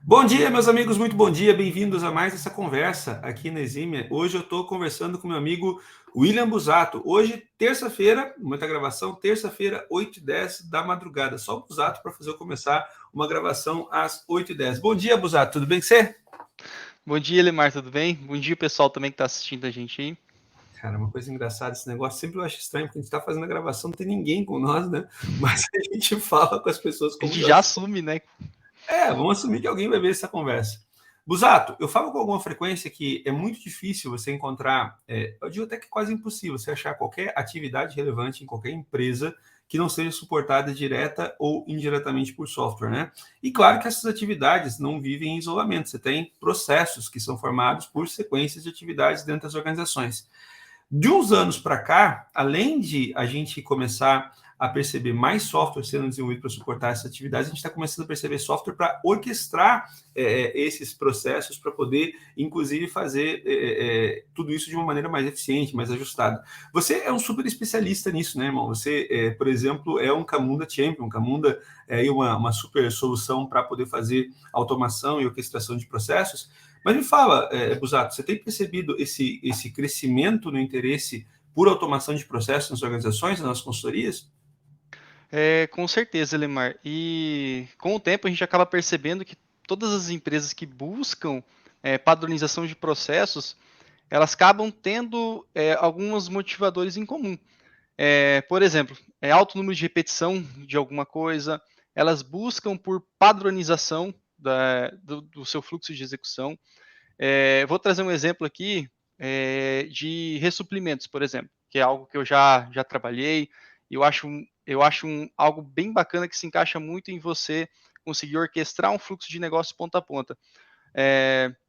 Bom dia, meus amigos, muito bom dia, bem-vindos a mais essa conversa aqui na Exímia. Hoje eu estou conversando com meu amigo William Busato. Hoje, terça-feira, muita gravação, terça-feira, 8h10 da madrugada. Só o Busato para fazer eu começar uma gravação às 8h10. Bom dia, Busato, tudo bem com você? Bom dia, Lemar, tudo bem? Bom dia, pessoal também que está assistindo a gente aí. Cara, uma coisa engraçada esse negócio, sempre eu acho estranho, porque a gente está fazendo a gravação, não tem ninguém com nós, né? Mas a gente fala com as pessoas A como gente se já elas... assume, né? Vamos assumir que alguém vai ver essa conversa. Busato, eu falo com alguma frequência que é muito difícil você encontrar, eu digo até que é quase impossível você achar qualquer atividade relevante em qualquer empresa que não seja suportada direta ou indiretamente por software, né? E claro que essas atividades não vivem em isolamento, você tem processos que são formados por sequências de atividades dentro das organizações. De uns anos para cá, além de a gente começar a perceber mais software sendo desenvolvido para suportar essas atividades, a gente está começando a perceber software para orquestrar esses processos, para poder, inclusive, fazer tudo isso de uma maneira mais eficiente, mais ajustada. Você é um super especialista nisso, né, irmão? Você, por exemplo, é um Camunda Champion. Camunda é uma super solução para poder fazer automação e orquestração de processos. Mas me fala, Busato, você tem percebido esse crescimento no interesse por automação de processos nas organizações, nas consultorias? Com certeza, Lemar. E com o tempo a gente acaba percebendo que todas as empresas que buscam padronização de processos, elas acabam tendo alguns motivadores em comum. Por exemplo, alto número de repetição de alguma coisa, elas buscam por padronização do seu fluxo de execução. Vou trazer um exemplo aqui de ressuplimentos, por exemplo, que é algo que eu já trabalhei. Eu acho algo bem bacana que se encaixa muito em você conseguir orquestrar um fluxo de negócio ponta a ponta.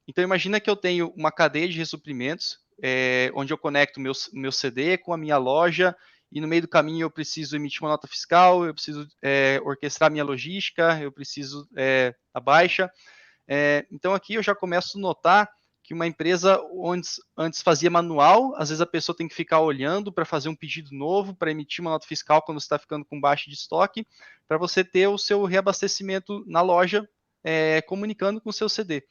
Então, imagina que eu tenho uma cadeia de ressuprimentos, onde eu conecto meu CD com a minha loja, e no meio do caminho eu preciso emitir uma nota fiscal, eu preciso orquestrar minha logística, eu preciso a baixa. Então aqui eu já começo a notar que uma empresa onde antes fazia manual, às vezes a pessoa tem que ficar olhando para fazer um pedido novo, para emitir uma nota fiscal quando você está ficando com baixa de estoque, para você ter o seu reabastecimento na loja, comunicando com o seu CD.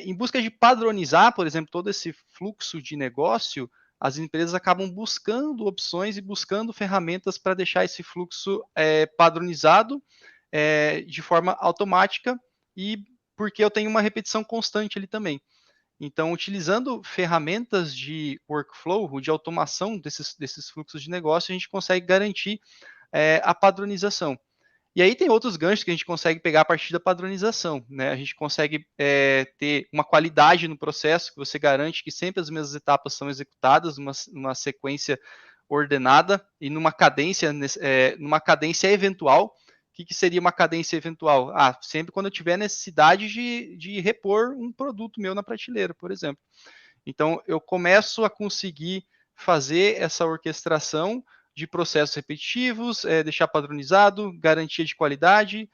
Em busca de padronizar, por exemplo, todo esse fluxo de negócio, as empresas acabam buscando opções e buscando ferramentas para deixar esse fluxo padronizado de forma automática, e porque eu tenho uma repetição constante ali também. Então, utilizando ferramentas de workflow, ou de automação desses fluxos de negócio, a gente consegue garantir a padronização. E aí tem outros ganchos que a gente consegue pegar a partir da padronização, né? A gente consegue ter uma qualidade no processo, que você garante que sempre as mesmas etapas são executadas numa sequência ordenada e numa cadência eventual. O que seria uma cadência eventual? Sempre quando eu tiver necessidade de repor um produto meu na prateleira, por exemplo. Então, eu começo a conseguir fazer essa orquestração de processos repetitivos, deixar padronizado, garantia de qualidade.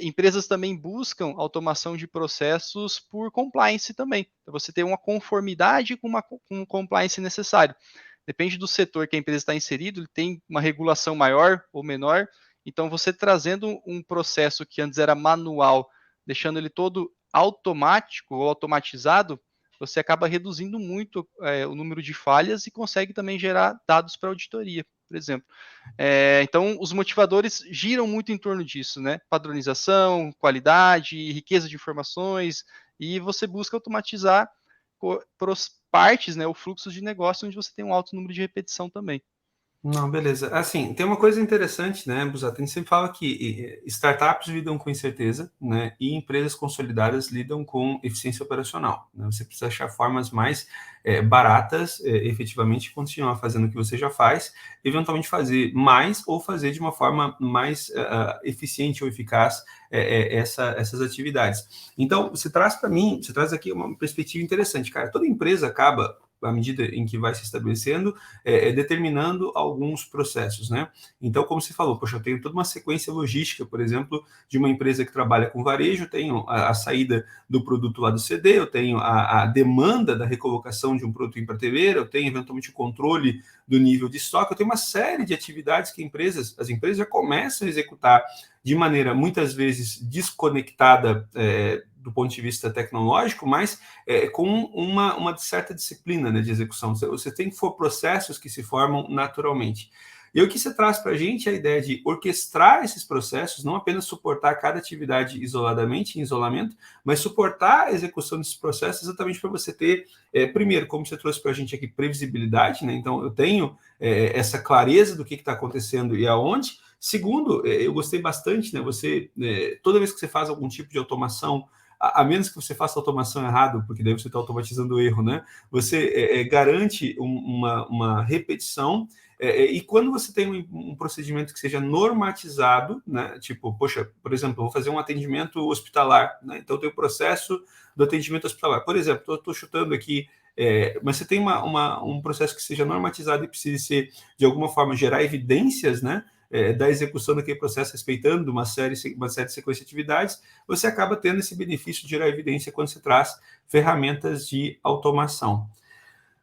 Empresas também buscam automação de processos por compliance também. Então, você tem uma conformidade com um compliance necessário. Depende do setor que a empresa está inserido, ele tem uma regulação maior ou menor. Então, você trazendo um processo que antes era manual, deixando ele todo automático ou automatizado, você acaba reduzindo muito o número de falhas e consegue também gerar dados para auditoria, por exemplo. Então, os motivadores giram muito em torno disso, né? Padronização, qualidade, riqueza de informações, e você busca automatizar partes, né, o fluxo de negócio onde você tem um alto número de repetição também. Não, beleza. Assim, tem uma coisa interessante, né, Busato? A gente sempre fala que startups lidam com incerteza, né, e empresas consolidadas lidam com eficiência operacional, né? Você precisa achar formas mais baratas, efetivamente, de continuar fazendo o que você já faz, eventualmente fazer mais ou fazer de uma forma mais eficiente ou eficaz essas atividades. Então, você traz para mim, você traz aqui uma perspectiva interessante, cara. Toda empresa acaba à medida em que vai se estabelecendo, determinando alguns processos, né? Então, como você falou, poxa, eu tenho toda uma sequência logística, por exemplo, de uma empresa que trabalha com varejo, tenho a saída do produto lá do CD, eu tenho a demanda da recolocação de um produto em prateleira, eu tenho eventualmente o controle do nível de estoque, eu tenho uma série de atividades que as empresas já começam a executar de maneira muitas vezes desconectada do ponto de vista tecnológico, mas com uma certa disciplina, né, de execução. Você tem processos que se formam naturalmente. E o que você traz para a gente é a ideia de orquestrar esses processos, não apenas suportar cada atividade isoladamente, em isolamento, mas suportar a execução desses processos exatamente para você ter, primeiro, como você trouxe para a gente aqui, previsibilidade, né? Então, eu tenho essa clareza do que está acontecendo e aonde. Segundo, eu gostei bastante, né? Você, toda vez que você faz algum tipo de automação, a menos que você faça automação errado, porque daí você está automatizando o erro, né? Você garante uma repetição. E quando você tem um procedimento que seja normatizado, né? Tipo, poxa, por exemplo, eu vou fazer um atendimento hospitalar, né? Então tem o processo do atendimento hospitalar. Por exemplo, estou chutando aqui, mas você tem um processo que seja normatizado e precise ser, de alguma forma, gerar evidências, né? Da execução daquele processo, respeitando uma série de sequência de atividades, você acaba tendo esse benefício de gerar evidência quando se traz ferramentas de automação.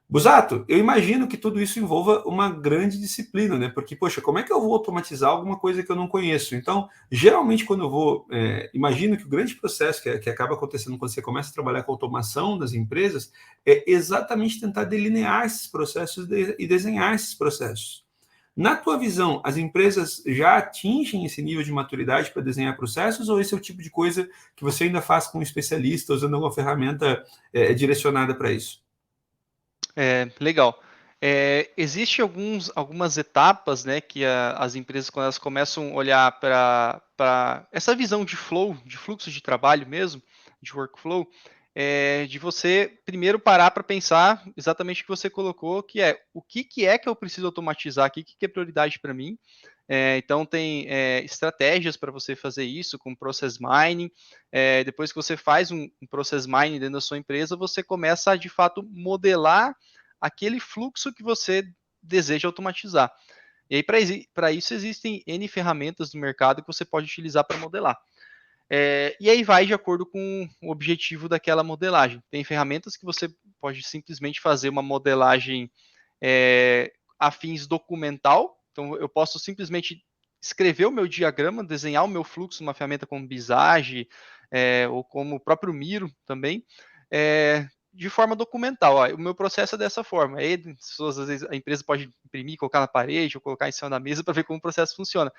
Busato, eu imagino que tudo isso envolva uma grande disciplina, né? Porque, poxa, como é que eu vou automatizar alguma coisa que eu não conheço? Então, geralmente, quando eu vou. Imagino que o grande processo que acaba acontecendo quando você começa a trabalhar com automação das empresas é exatamente tentar delinear esses processos e desenhar esses processos. Na tua visão, as empresas já atingem esse nível de maturidade para desenhar processos, ou esse é o tipo de coisa que você ainda faz com um especialista, usando alguma ferramenta direcionada para isso? Legal. Existe algumas etapas, né, que as empresas, quando elas começam a olhar para essa visão de flow, de fluxo de trabalho mesmo, de workflow, de você primeiro parar para pensar exatamente o que você colocou, que é o que é que eu preciso automatizar aqui, o que é prioridade para mim. Então, tem estratégias para você fazer isso, com process mining. Depois que você faz um process mining dentro da sua empresa, você começa a, de fato, modelar aquele fluxo que você deseja automatizar. E aí, para isso, existem N ferramentas no mercado que você pode utilizar para modelar. E aí vai de acordo com o objetivo daquela modelagem. Tem ferramentas que você pode simplesmente fazer uma modelagem a fins documental. Então, eu posso simplesmente escrever o meu diagrama, desenhar o meu fluxo numa ferramenta como Visage, ou como o próprio Miro também, de forma documental. Ó, o meu processo é dessa forma. Aí, às vezes, a empresa pode imprimir, colocar na parede ou colocar em cima da mesa para ver como o processo funciona.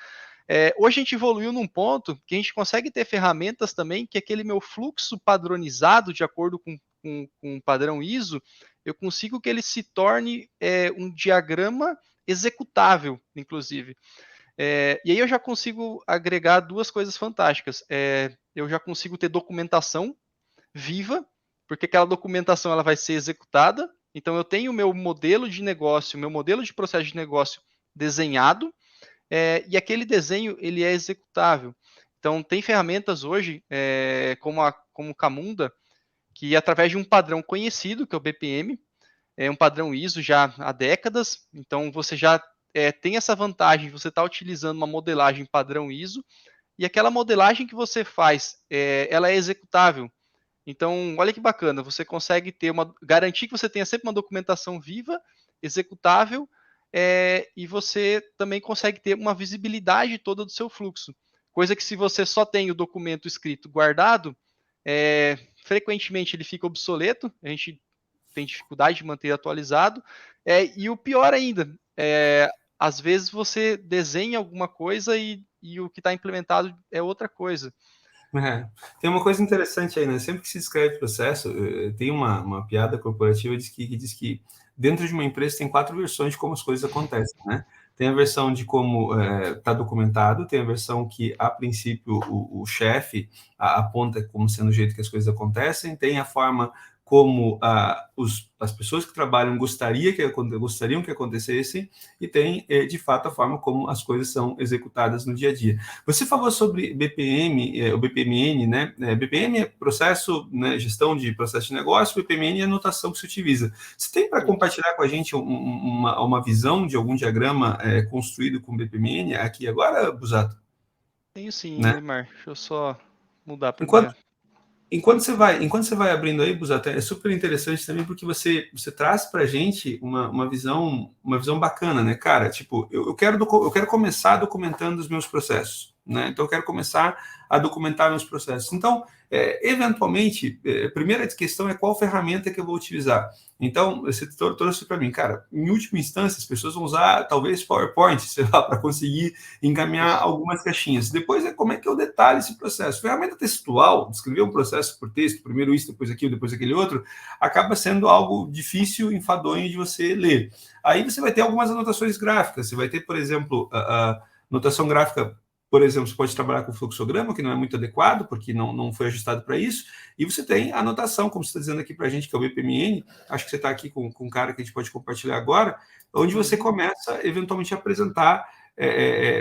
Hoje a gente evoluiu num ponto que a gente consegue ter ferramentas também que aquele meu fluxo padronizado, de acordo com um padrão ISO, eu consigo que ele se torne um diagrama executável, inclusive. E aí eu já consigo agregar duas coisas fantásticas. Eu já consigo ter documentação viva, porque aquela documentação ela vai ser executada. Então eu tenho o meu modelo de negócio, meu modelo de processo de negócio desenhado, e aquele desenho ele é executável. Então tem ferramentas hoje, como o Camunda, que através de um padrão conhecido, que é o BPM, é um padrão ISO já há décadas, então você já tem essa vantagem de você estar utilizando uma modelagem padrão ISO, e aquela modelagem que você faz, ela é executável. Então, olha que bacana, você consegue garantir que você tenha sempre uma documentação viva, executável, e você também consegue ter uma visibilidade toda do seu fluxo. Coisa que se você só tem o documento escrito guardado, frequentemente ele fica obsoleto, a gente tem dificuldade de manter atualizado, e o pior ainda, às vezes você desenha alguma coisa e o que está implementado é outra coisa. Tem uma coisa interessante aí, né? Sempre que se descreve processo, tem uma piada corporativa que diz que dentro de uma empresa tem 4 versões de como as coisas acontecem, né? Tem a versão de como está documentado, tem a versão que, a princípio, o chefe aponta como sendo o jeito que as coisas acontecem, tem a forma como as pessoas que trabalham gostariam que acontecessem, e tem, de fato, a forma como as coisas são executadas no dia a dia. Você falou sobre BPM, o BPMN, né? BPM é processo, né, gestão de processo de negócio, BPMN é a notação que se utiliza. Você tem para compartilhar com a gente uma visão de algum diagrama construído com BPMN aqui agora, Busato? Tenho sim, Né? Elimar. Deixa eu só mudar para Enquanto minha... Enquanto você vai abrindo aí, Busato, é super interessante também porque você traz para a gente uma visão bacana, né, cara? Tipo, eu quero começar documentando os meus processos, né? Então, eu quero começar a documentar meus processos. Então, eventualmente, a primeira questão é qual ferramenta que eu vou utilizar. Então, você trouxe para mim, cara, em última instância, as pessoas vão usar talvez PowerPoint, sei lá, para conseguir encaminhar algumas caixinhas. Depois é como é que eu detalho esse processo. Ferramenta textual, descrever um processo por texto, primeiro isso, depois aquilo, depois aquele outro, acaba sendo algo difícil, enfadonho de você ler. Aí você vai ter algumas anotações gráficas. Você vai ter, por exemplo, a notação gráfica. Por exemplo, você pode trabalhar com fluxograma, que não é muito adequado, porque não foi ajustado para isso, e você tem a anotação, como você está dizendo aqui para a gente, que é o BPMN, acho que você está aqui com um cara que a gente pode compartilhar agora, onde você começa, eventualmente, a apresentar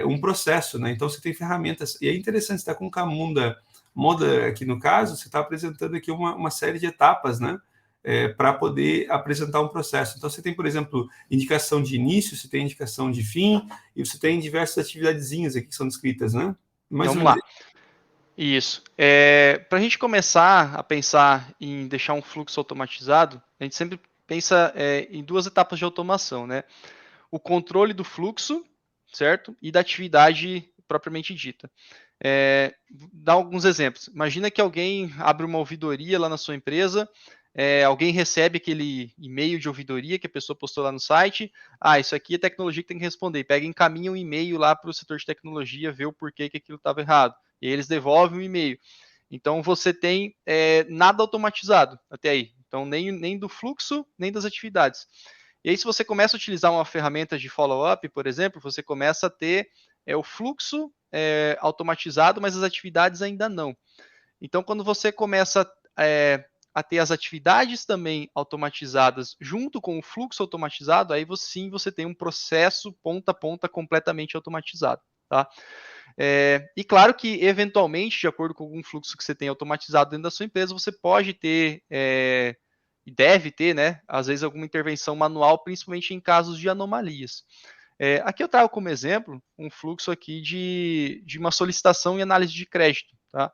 um processo, né? Então, você tem ferramentas, e é interessante, você está com o Camunda Moda aqui no caso, você está apresentando aqui uma série de etapas, né? Para poder apresentar um processo. Então, você tem, por exemplo, indicação de início, você tem indicação de fim, e você tem diversas atividadezinhas aqui que são descritas, né? Mais Vamos ou menos. lá. Isso. Para a gente começar a pensar em deixar um fluxo automatizado, a gente sempre pensa em duas etapas de automação, né? O controle do fluxo, certo? E da atividade propriamente dita. Dá alguns exemplos. Imagina que alguém abre uma ouvidoria lá na sua empresa, alguém recebe aquele e-mail de ouvidoria que a pessoa postou lá no site. Isso aqui é tecnologia que tem que responder. Pega e encaminha um e-mail lá para o setor de tecnologia, ver o porquê que aquilo estava errado. E eles devolvem o e-mail. Então você tem nada automatizado até aí. Então nem do fluxo, nem das atividades. E aí, se você começa a utilizar uma ferramenta de follow-up, por exemplo, você começa a ter o fluxo automatizado, mas as atividades ainda não. Então, quando você começa a ter as atividades também automatizadas junto com o fluxo automatizado, aí sim você tem um processo ponta a ponta completamente automatizado. Tá? E claro que, eventualmente, de acordo com algum fluxo que você tem automatizado dentro da sua empresa, você pode ter e deve ter, né, às vezes, alguma intervenção manual, principalmente em casos de anomalias. Aqui eu trago como exemplo um fluxo aqui de uma solicitação e análise de crédito. Tá?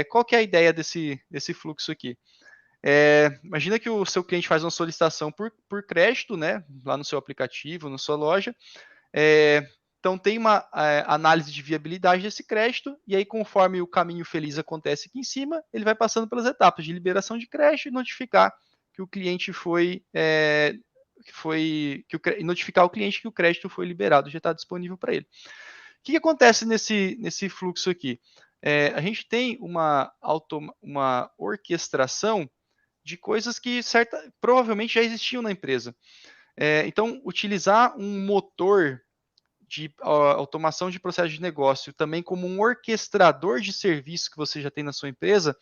Qual que é a ideia desse fluxo aqui? Imagina que o seu cliente faz uma solicitação por crédito, né, lá no seu aplicativo, na sua loja. Então tem uma análise de viabilidade desse crédito, e aí conforme o caminho feliz acontece aqui em cima, ele vai passando pelas etapas de liberação de crédito e notificar que o cliente notificar o cliente que o crédito foi liberado, já está disponível para ele. O que acontece nesse fluxo aqui? A gente tem uma orquestração de coisas que provavelmente já existiam na empresa. Então, utilizar um motor de automação de processo de negócio também como um orquestrador de serviço que você já tem na sua empresa,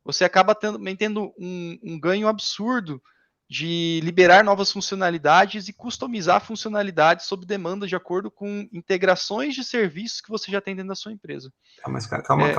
você acaba tendo um ganho absurdo de liberar novas funcionalidades e customizar funcionalidades sob demanda de acordo com integrações de serviços que você já tem dentro da sua empresa. Mas calma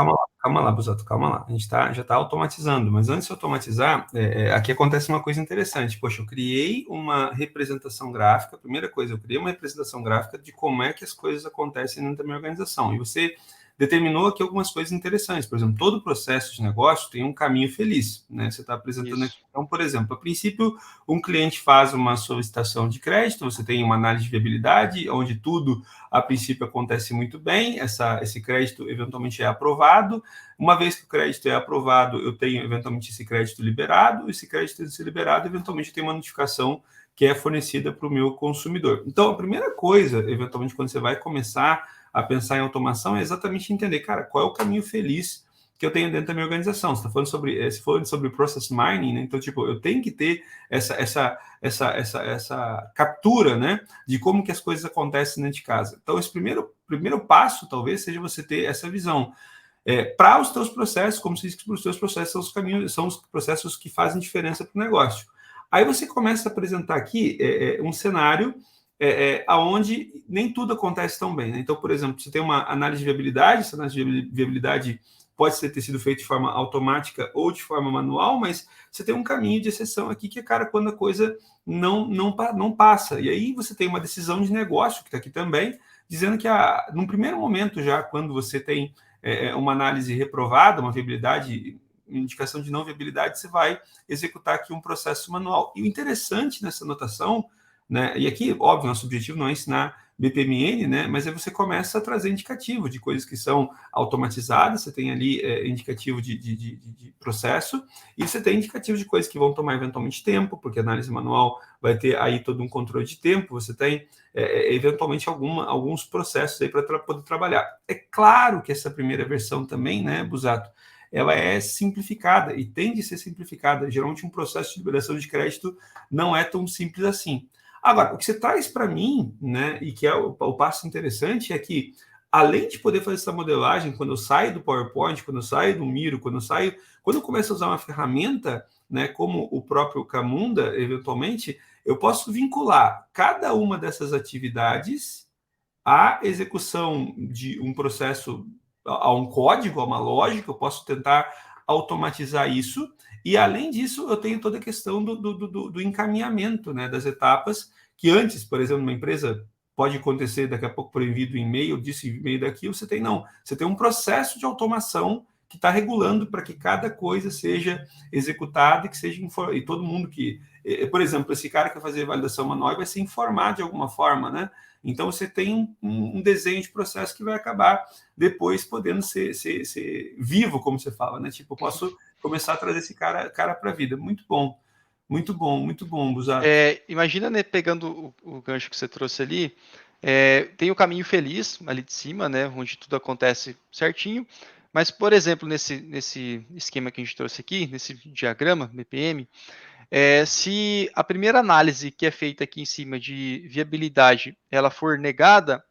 lá, Busato, calma lá. A gente já está automatizando, mas antes de automatizar, aqui acontece uma coisa interessante. Poxa, eu criei uma representação gráfica. Primeira coisa, eu criei uma representação gráfica de como é que as coisas acontecem dentro da minha organização. E você determinou aqui algumas coisas interessantes. Por exemplo, todo processo de negócio tem um caminho feliz, né? Você está apresentando aqui. Então, por exemplo, a princípio, um cliente faz uma solicitação de crédito, você tem uma análise de viabilidade, onde tudo, a princípio, acontece muito bem, esse crédito eventualmente é aprovado. Uma vez que o crédito é aprovado, eu tenho eventualmente esse crédito liberado, esse crédito ser liberado, eventualmente tem uma notificação que é fornecida para o meu consumidor. Então, a primeira coisa, eventualmente, quando você vai começar a pensar em automação, é exatamente entender, cara, qual é o caminho feliz que eu tenho dentro da minha organização. Você está falando sobre process mining, né? Então, tipo, eu tenho que ter essa captura, né, de como que as coisas acontecem dentro de casa. Então, esse primeiro passo, talvez, seja você ter essa visão. para os teus processos, como se diz que os teus processos são os caminhos, são os processos que fazem diferença para o negócio. Aí você começa a apresentar aqui um cenário aonde nem tudo acontece tão bem. Né? Então, por exemplo, você tem uma análise de viabilidade, essa análise de viabilidade pode ter sido feita de forma automática ou de forma manual, mas você tem um caminho de exceção aqui que é, cara, quando a coisa não passa. E aí você tem uma decisão de negócio, que está aqui também, dizendo que num primeiro momento já, quando você tem uma análise reprovada, uma viabilidade, indicação de não viabilidade, você vai executar aqui um processo manual. E o interessante nessa anotação, né, e aqui, óbvio, nosso objetivo não é ensinar BPMN, né, mas aí você começa a trazer indicativo de coisas que são automatizadas, você tem ali indicativo de processo, e você tem indicativo de coisas que vão tomar eventualmente tempo, porque a análise manual vai ter aí todo um controle de tempo, você tem eventualmente alguns processos aí para poder trabalhar. É claro que essa primeira versão também, né, Busato, ela é simplificada e tende a ser simplificada. Geralmente um processo de liberação de crédito não é tão simples assim. Agora, o que você traz para mim, né, e que é o passo interessante, é que, além de poder fazer essa modelagem, quando eu saio do PowerPoint, quando eu saio do Miro, quando eu começo a usar uma ferramenta, né, como o próprio Camunda, eventualmente, eu posso vincular cada uma dessas atividades à execução de um processo, a um código, a uma lógica, eu posso tentar automatizar isso, e além disso, eu tenho toda a questão do encaminhamento, né, das etapas, que antes, por exemplo, uma empresa pode acontecer daqui a pouco por envio do e-mail, disso e-mail daquilo, você tem um processo de automação que está regulando para que cada coisa seja executada e que seja e todo mundo que, por exemplo, esse cara que vai fazer validação manual vai ser informado de alguma forma, né? Então você tem um desenho de processo que vai acabar depois podendo ser vivo, como você fala, né? Tipo, eu posso começar a trazer esse cara para a vida. Muito bom, muito bom, Busato. Imagina, né, pegando o gancho que você trouxe ali, tem o caminho feliz ali de cima, né, onde tudo acontece certinho, mas, por exemplo, nesse esquema que a gente trouxe aqui, nesse diagrama BPM, se a primeira análise que é feita aqui em cima de viabilidade, ela for negada,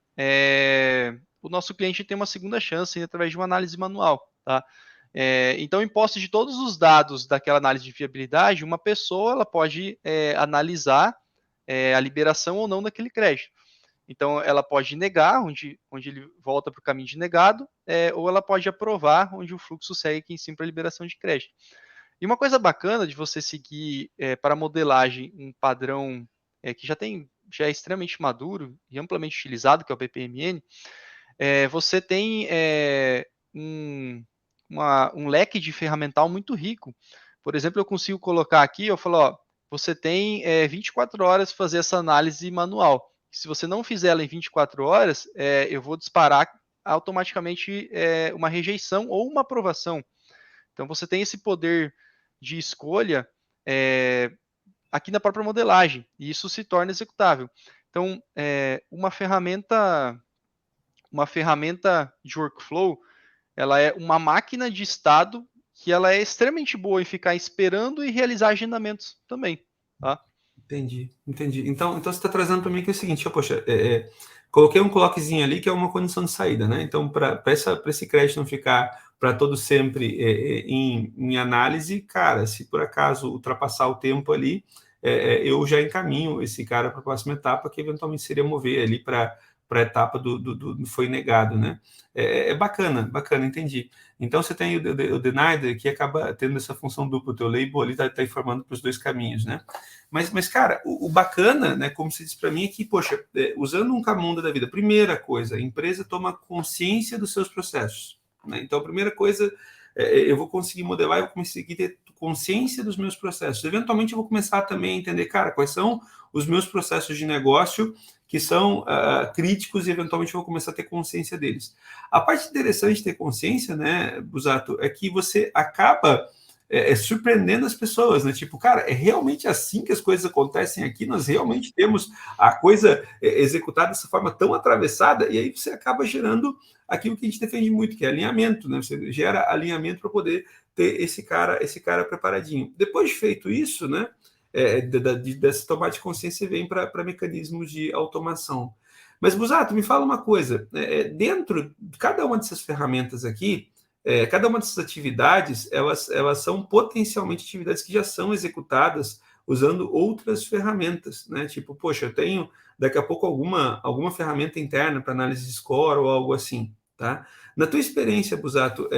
o nosso cliente tem uma segunda chance através de uma análise manual, tá? Então, em posse de todos os dados daquela análise de viabilidade, uma pessoa ela pode analisar a liberação ou não daquele crédito. Então, ela pode negar, onde ele volta para o caminho de negado, ou ela pode aprovar, onde o fluxo segue aqui em cima para a liberação de crédito. E uma coisa bacana de você seguir para modelagem um padrão que já é extremamente maduro e amplamente utilizado, que é o BPMN, você tem um leque de ferramental muito rico. Por exemplo, eu consigo colocar aqui, eu falo, ó, você tem 24 horas para fazer essa análise manual. Se você não fizer ela em 24 horas, eu vou disparar automaticamente uma rejeição ou uma aprovação. Então, você tem esse poder de escolha aqui na própria modelagem, e isso se torna executável. Então, uma ferramenta de workflow, ela é uma máquina de estado que ela é extremamente boa em ficar esperando e realizar agendamentos também, tá? Entendi. Então você está trazendo para mim que é o seguinte, poxa, coloquei um clockzinho ali que é uma condição de saída, né? Então, para esse crédito não ficar para todo sempre em análise, cara, se por acaso ultrapassar o tempo ali, eu já encaminho esse cara para a próxima etapa, que eventualmente seria mover ali para a etapa do foi negado, né? Bacana, entendi. Então você tem o denied que acaba tendo essa função dupla, o teu label ali está informando para os dois caminhos, né? Mas cara, o bacana, né, como se diz para mim, é que, poxa, usando um Camunda da vida, primeira coisa, a empresa toma consciência dos seus processos. Né? Então, a primeira coisa, eu vou conseguir modelar, eu vou conseguir ter consciência dos meus processos. Eventualmente, eu vou começar também a entender, cara, quais são os meus processos de negócio que são críticos e, eventualmente, eu vou começar a ter consciência deles. A parte interessante de ter consciência, né, Busato, é que você acaba surpreendendo as pessoas, né? Tipo, cara, é realmente assim que as coisas acontecem aqui, nós realmente temos a coisa executada dessa forma tão atravessada, e aí você acaba gerando aquilo que a gente defende muito, que é alinhamento, né? Você gera alinhamento para poder ter esse cara preparadinho. Depois de feito isso, né? Dessa tomada de consciência vem para mecanismos de automação. Mas, Busato, me fala uma coisa, dentro de cada uma dessas ferramentas aqui, cada uma dessas atividades, elas são potencialmente atividades que já são executadas usando outras ferramentas, né? Tipo, poxa, eu tenho daqui a pouco alguma ferramenta interna para análise de score ou algo assim, tá? Na tua experiência, Busato,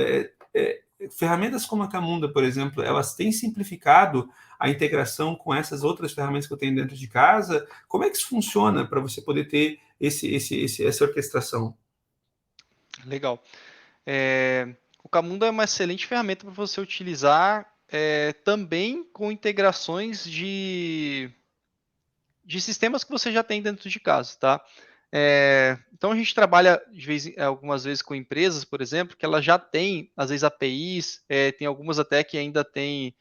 ferramentas como a Camunda, por exemplo, elas têm simplificado a integração com essas outras ferramentas que eu tenho dentro de casa? Como é que isso funciona para você poder ter essa orquestração? Legal. O Camunda é uma excelente ferramenta para você utilizar também com integrações de sistemas que você já tem dentro de casa, tá? Então a gente trabalha algumas vezes com empresas, por exemplo, que elas já têm, às vezes, APIs, tem algumas até que ainda têm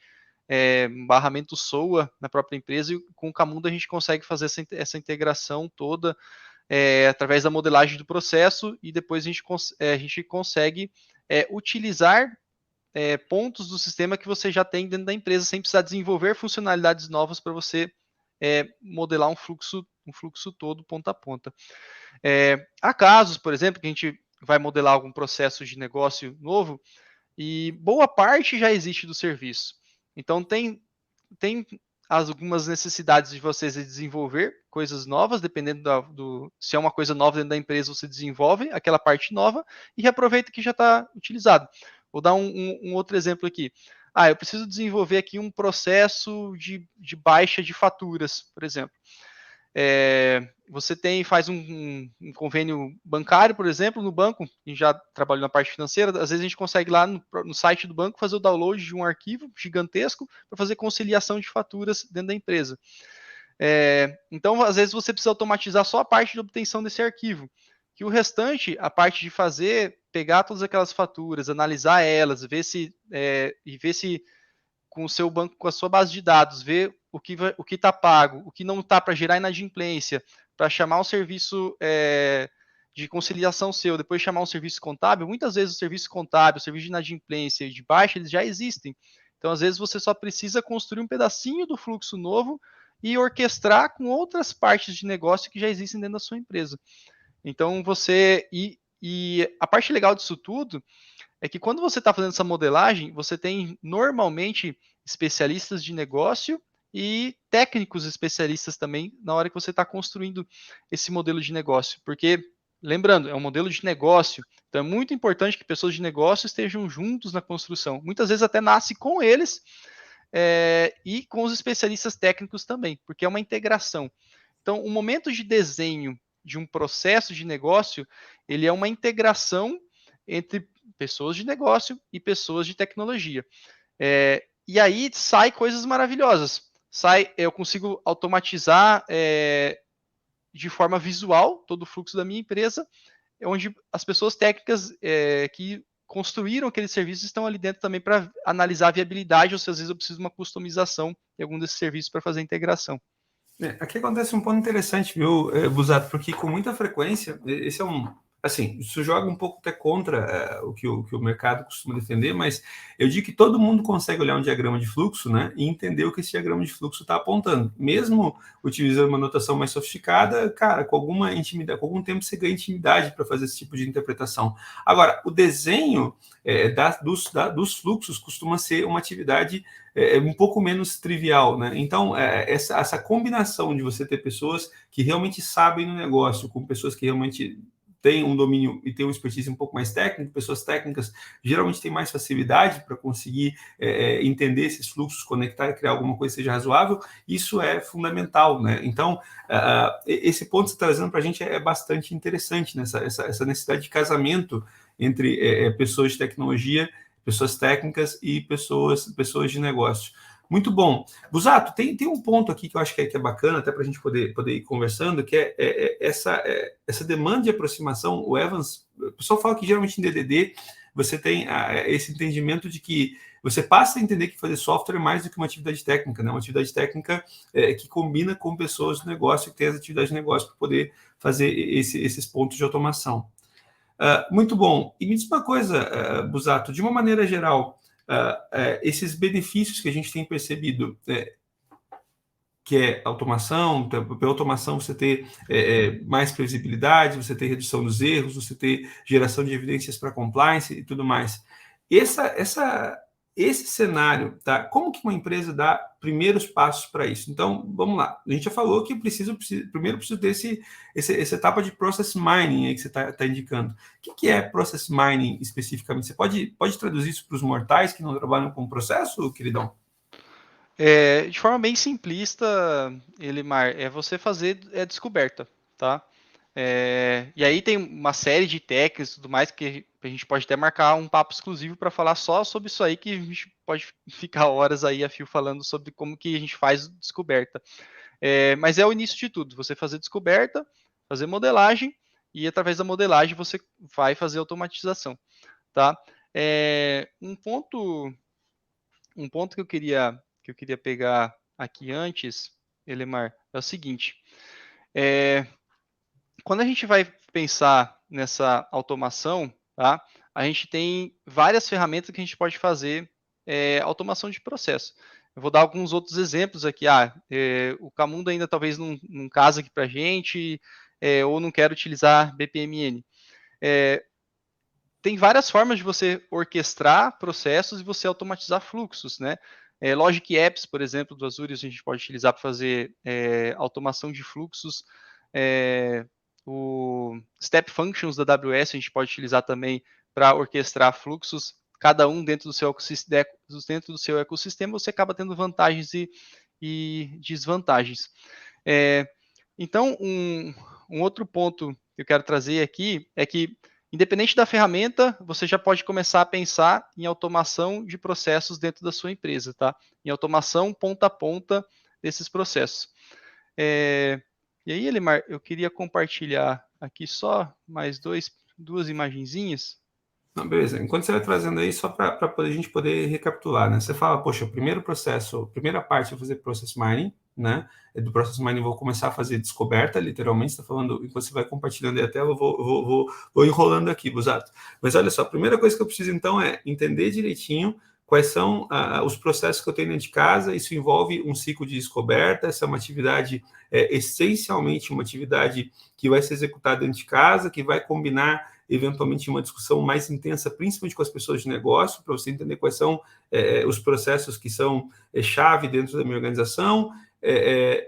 barramento SOA na própria empresa, e com o Camunda a gente consegue fazer essa integração toda através da modelagem do processo, e depois a gente consegue utilizar pontos do sistema que você já tem dentro da empresa, sem precisar desenvolver funcionalidades novas para você modelar um fluxo todo ponta a ponta. Há casos, por exemplo, que a gente vai modelar algum processo de negócio novo e boa parte já existe do serviço. Então, tem algumas necessidades de vocês desenvolver coisas novas, dependendo se é uma coisa nova dentro da empresa, você desenvolve aquela parte nova e reaproveita que já está utilizado. Vou dar um outro exemplo aqui. Eu preciso desenvolver aqui um processo de baixa de faturas, por exemplo. Você faz um convênio bancário, por exemplo, no banco, a gente já trabalhou na parte financeira, às vezes a gente consegue lá no site do banco fazer o download de um arquivo gigantesco para fazer conciliação de faturas dentro da empresa. Então, às vezes você precisa automatizar só a parte de obtenção desse arquivo, que o restante, a parte de pegar todas aquelas faturas, analisar elas, ver se com o seu banco, com a sua base de dados, ver o que está pago, o que não está, para gerar inadimplência, para chamar um serviço de conciliação seu, depois chamar um serviço contábil. Muitas vezes o serviço contábil, o serviço de inadimplência e de baixa, eles já existem. Então, às vezes, você só precisa construir um pedacinho do fluxo novo e orquestrar com outras partes de negócio que já existem dentro da sua empresa. Então, e a parte legal disso tudo é que quando você está fazendo essa modelagem, você tem normalmente especialistas de negócio e técnicos especialistas também na hora que você está construindo esse modelo de negócio. Porque, lembrando, é um modelo de negócio, então é muito importante que pessoas de negócio estejam juntos na construção. Muitas vezes até nasce com eles e com os especialistas técnicos também, porque é uma integração. Então, o momento de desenho de um processo de negócio, ele é uma integração entre pessoas de negócio e pessoas de tecnologia. E aí sai coisas maravilhosas. Eu consigo automatizar de forma visual todo o fluxo da minha empresa, onde as pessoas técnicas que construíram aqueles serviços estão ali dentro também para analisar a viabilidade, ou se às vezes eu preciso de uma customização de algum desses serviços para fazer a integração. Aqui acontece um ponto interessante, viu, Busato, porque com muita frequência, esse é assim, isso joga um pouco até contra o que o mercado costuma defender, mas eu digo que todo mundo consegue olhar um diagrama de fluxo, né, e entender o que esse diagrama de fluxo está apontando. Mesmo utilizando uma notação mais sofisticada, cara, com alguma intimidade, com algum tempo você ganha intimidade para fazer esse tipo de interpretação. Agora, o desenho dos fluxos costuma ser uma atividade um pouco menos trivial, né? Então, essa combinação de você ter pessoas que realmente sabem no negócio, com pessoas que realmente têm um domínio e têm uma expertise um pouco mais técnica, pessoas técnicas geralmente têm mais facilidade para conseguir entender esses fluxos, conectar e criar alguma coisa que seja razoável, isso é fundamental, né? Então, esse ponto que você está trazendo para a gente é bastante interessante, né? Essa necessidade de casamento entre pessoas de tecnologia, pessoas técnicas e pessoas de negócio. Muito bom. Busato, tem um ponto aqui que eu acho que é bacana, até para a gente poder ir conversando, que é essa demanda de aproximação. O Evans, o pessoal fala que geralmente em DDD você tem esse entendimento de que você passa a entender que fazer software é mais do que uma atividade técnica, né? Uma atividade técnica que combina com pessoas de negócio, que tem as atividades de negócio para poder fazer esses pontos de automação. Muito bom. E me diz uma coisa, Busato, de uma maneira geral, esses benefícios que a gente tem percebido, que é automação, pela automação você ter mais previsibilidade, você ter redução dos erros, você ter geração de evidências para compliance e tudo mais. Esse cenário, tá? Como que uma empresa dá primeiros passos para isso? Então, vamos lá. A gente já falou que primeiro preciso ter essa etapa de process mining aí que você está indicando. O que é process mining especificamente? Você pode traduzir isso para os mortais que não trabalham com processo, queridão? De forma bem simplista, Elimar, é você fazer descoberta, tá? E aí tem uma série de técnicas e tudo mais que a gente pode até marcar um papo exclusivo para falar só sobre isso aí, que a gente pode ficar horas aí a fio falando sobre como que a gente faz descoberta. Mas é o início de tudo, você fazer descoberta, fazer modelagem, e através da modelagem você vai fazer automatização, tá? Um ponto que eu queria pegar aqui antes, Elemar, é o seguinte. Quando a gente vai pensar nessa automação, tá? A gente tem várias ferramentas que a gente pode fazer automação de processo. Eu vou dar alguns outros exemplos aqui. O Camunda ainda talvez não casa aqui para a gente, ou não quero utilizar BPMN. Tem várias formas de você orquestrar processos e você automatizar fluxos, né? Logic Apps, por exemplo, do Azure, a gente pode utilizar para fazer automação de fluxos. O Step Functions da AWS a gente pode utilizar também para orquestrar fluxos, cada um dentro do seu ecossistema, você acaba tendo vantagens e desvantagens. Então, um outro ponto que eu quero trazer aqui é que, independente da ferramenta, você já pode começar a pensar em automação de processos dentro da sua empresa, tá? Em automação ponta a ponta desses processos. E aí, Elimar, eu queria compartilhar aqui só mais duas imagenzinhas. Não, beleza. Enquanto você vai trazendo aí, só para a gente poder recapitular, né? Você fala, poxa, o primeiro processo, a primeira parte é fazer process mining, né? Do process mining vou começar a fazer descoberta, literalmente, você está falando, e você vai compartilhando aí a tela, eu vou enrolando aqui, Busato. Mas olha só, a primeira coisa que eu preciso, então, é entender direitinho quais são os processos que eu tenho dentro de casa. Isso envolve um ciclo de descoberta, essa é uma atividade, essencialmente uma atividade que vai ser executada dentro de casa, que vai combinar eventualmente uma discussão mais intensa, principalmente com as pessoas de negócio, para você entender quais são os processos que são chave dentro da minha organização.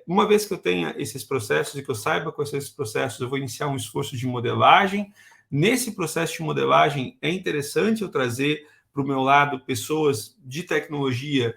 Uma vez que eu tenha esses processos e que eu saiba quais são esses processos, eu vou iniciar um esforço de modelagem. Nesse processo de modelagem, é interessante eu trazer para o meu lado pessoas de tecnologia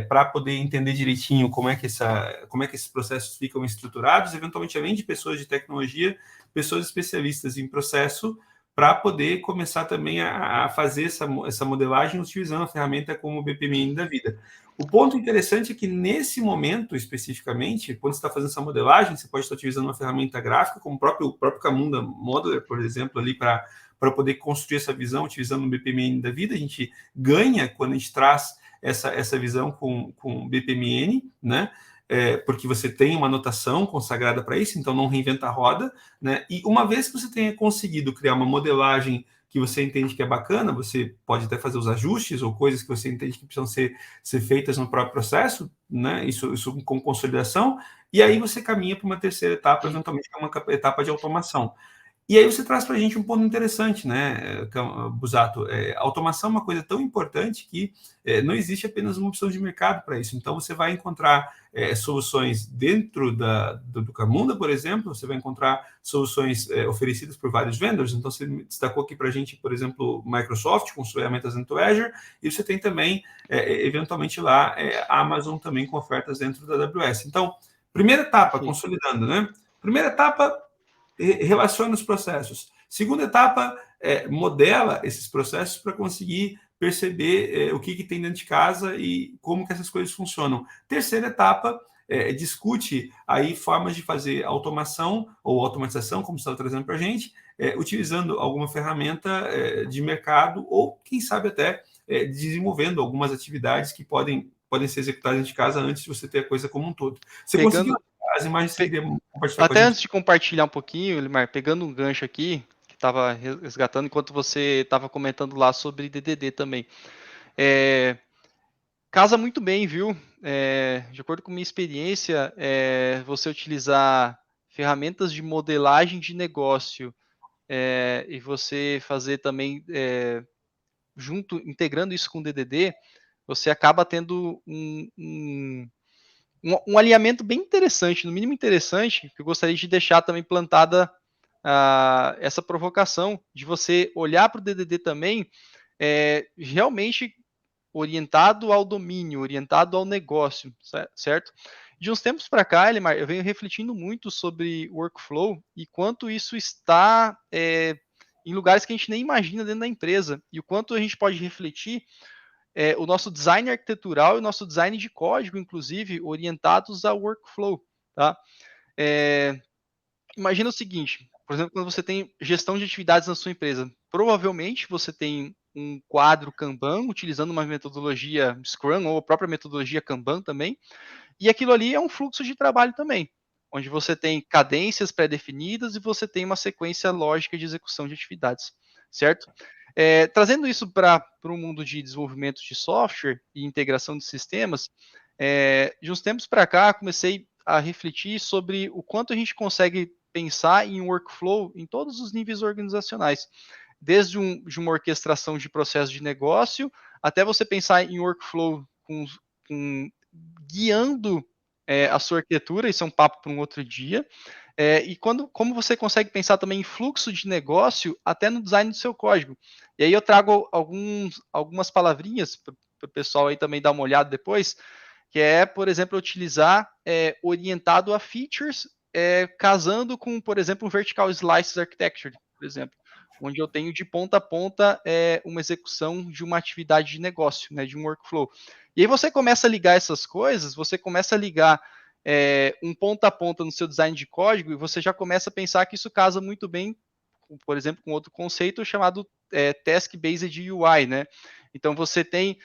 para poder entender direitinho como é que esses processos ficam estruturados, eventualmente, além de pessoas de tecnologia, pessoas especialistas em processo, para poder começar também a fazer essa modelagem utilizando a ferramenta como o BPMN da vida. O ponto interessante é que, nesse momento, especificamente, quando você está fazendo essa modelagem, você pode estar utilizando uma ferramenta gráfica, como o próprio Camunda Modeler, por exemplo, ali para poder construir essa visão utilizando o BPMN da vida. A gente ganha quando a gente traz essa visão com o BPMN, né? Porque você tem uma notação consagrada para isso, então não reinventa a roda, né? E uma vez que você tenha conseguido criar uma modelagem que você entende que é bacana, você pode até fazer os ajustes ou coisas que você entende que precisam ser feitas no próprio processo, né? Isso com consolidação, e aí você caminha para uma terceira etapa, eventualmente, que é uma etapa de automação. E aí você traz para a gente um ponto interessante, né, Busato? Automação é uma coisa tão importante que não existe apenas uma opção de mercado para isso. Então, você vai encontrar soluções dentro do Camunda, por exemplo, você vai encontrar soluções oferecidas por vários vendors. Então, você destacou aqui para a gente, por exemplo, Microsoft, com suas ferramentas dentro do Azure, e você tem também, eventualmente, lá a Amazon também com ofertas dentro da AWS. Então, primeira etapa, consolidando, né? Primeira etapa, relaciona os processos. Segunda etapa, modela esses processos para conseguir perceber o que tem dentro de casa e como que essas coisas funcionam. Terceira etapa, discute aí formas de fazer automação ou automatização, como você estava trazendo para a gente, utilizando alguma ferramenta de mercado ou, quem sabe, até desenvolvendo algumas atividades que podem ser executadas dentro de casa antes de você ter a coisa como um todo. Você conseguiu as imagens que você queria compartilhar com a Até gente? antes de compartilhar um pouquinho, Elimar, pegando um gancho aqui, que estava resgatando enquanto você estava comentando lá sobre DDD também. Casa muito bem, viu? De acordo com minha experiência, você utilizar ferramentas de modelagem de negócio e você fazer também integrando isso com o DDD, você acaba tendo um alinhamento bem interessante, no mínimo interessante, que eu gostaria de deixar também plantada essa provocação de você olhar para o DDD também, realmente orientado ao domínio, orientado ao negócio, certo? De uns tempos para cá, Elimar, eu venho refletindo muito sobre workflow e quanto isso está em lugares que a gente nem imagina dentro da empresa e o quanto a gente pode refletir o nosso design arquitetural e o nosso design de código, inclusive, orientados ao workflow, tá? Imagina o seguinte, por exemplo, quando você tem gestão de atividades na sua empresa, provavelmente você tem um quadro Kanban, utilizando uma metodologia Scrum ou a própria metodologia Kanban também, e aquilo ali é um fluxo de trabalho também, onde você tem cadências pré-definidas e você tem uma sequência lógica de execução de atividades, certo? Trazendo isso para o mundo de desenvolvimento de software e integração de sistemas, de uns tempos para cá, comecei a refletir sobre o quanto a gente consegue pensar em workflow em todos os níveis organizacionais, desde uma orquestração de processo de negócio, até você pensar em workflow guiando a sua arquitetura, isso é um papo para um outro dia, e como você consegue pensar também em fluxo de negócio até no design do seu código. E aí eu trago algumas palavrinhas para o pessoal aí também dar uma olhada depois, que é, por exemplo, utilizar orientado a features, casando com, por exemplo, um vertical slices architecture, por exemplo, onde eu tenho de ponta a ponta uma execução de uma atividade de negócio, né, de um workflow. E aí você começa a ligar essas coisas, você começa a ligar um ponta a ponta no seu design de código e você já começa a pensar que isso casa muito bem, por exemplo, com outro conceito chamado Task-Based UI, né? Então você tem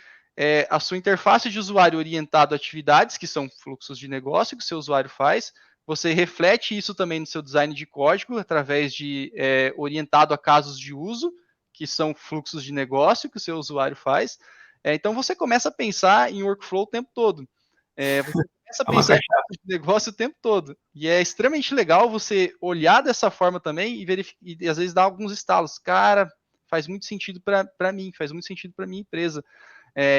a sua interface de usuário orientado a atividades, que são fluxos de negócio que o seu usuário faz, você reflete isso também no seu design de código, através de orientado a casos de uso, que são fluxos de negócio que o seu usuário faz. Então você começa a pensar em workflow o tempo todo. Você começa a pensar em fluxo de negócio o tempo todo. E é extremamente legal você olhar dessa forma também e às vezes dar alguns estalos. Cara, faz muito sentido para mim, faz muito sentido para minha empresa